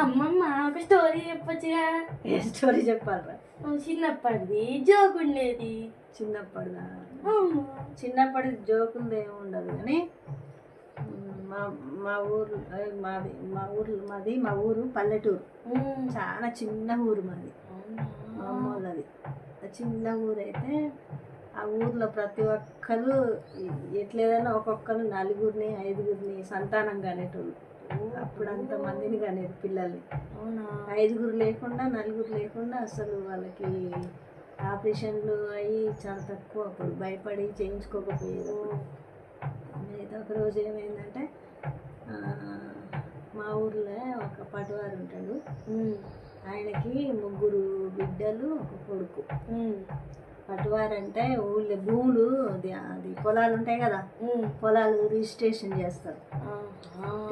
అమ్మమ్మ ఒక స్టోరీ చెప్పొచ్చుగా. ఏ స్టోరీ చెప్పాలరా? చిన్నప్పటిది జోక్ ఉండేది. చిన్నప్పటిదా? అవును. చిన్నప్పటి జోకులు ఏమి ఉండదు కానీ మా మా ఊరు మా ఊరు పల్లెటూరు. చాలా చిన్న ఊరు మాది, మా అమ్మ వాళ్ళది. చిన్న ఊరు అయితే ఆ ఊర్లో ప్రతి ఒక్కరు ఎట్లేదన్నా ఒక్కొక్కరు 4 5 సంతానం కానేటోళ్ళు. అప్పుడు అంతమందిని కానేది పిల్లల్ని. 5 లేకుండా 4 లేకుండా అసలు వాళ్ళకి ఆపరేషన్లు అయ్యి చాలా తక్కువ. అప్పుడు భయపడి చేయించుకోకపోయేది. అయితే ఒకరోజు ఏమైందంటే మా ఊర్లో ఒక పటివారు ఉంటాడు. ఆయనకి 3 బిడ్డలు, ఒక కొడుకు. పటివారు అంటే ఊళ్ళో భూములు అది పొలాలు ఉంటాయి కదా, పొలాలు రిజిస్ట్రేషన్ చేస్తారు.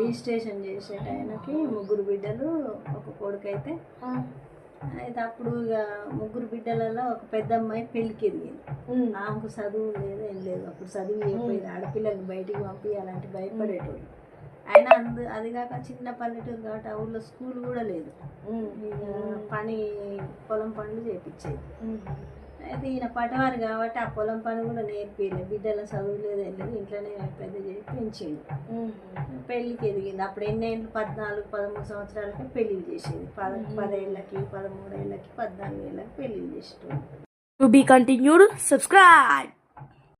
రిజిస్ట్రేషన్ చేసే ఆయనకి 3 బిడ్డలు, ఒక కొడుకు. అయితే అప్పుడు ఇక 3 బిడ్డలలో ఒక పెద్ద అమ్మాయి పెళ్ళికి ఎదిగింది. ఆమెకు చదువు లేదు, ఏం లేదు. అప్పుడు చదువు అయిపోయింది. ఆడపిల్లలు బయటికి పంపించాలంటే భయపడేటోళ్ళు. అయినా అది కాక చిన్న పల్లెటూరు కాబట్టి ఆ ఊళ్ళో స్కూల్ కూడా లేదు. పొలం పనులు చేపించేది. అయితే ఈయన పటవారు కాబట్టి ఆ పొలం పని కూడా నేర్పియలేదు. బిడ్డల చదువు లేదు, ఏం లేదు. ఇంట్లోనే పెద్ద చేసి పెంచిండు. పెళ్ళికి ఎదిగింది. అప్పుడు ఎన్నేళ్ళు? 14 13 సంవత్సరాలకి పెళ్ళిళ్ళు చేసేది. 10 ఏళ్ళకి 13 ఏళ్ళకి 14 ఏళ్ళకి పెళ్ళిళ్ళు చేసేటోళ్ళు. To be continued, subscribe.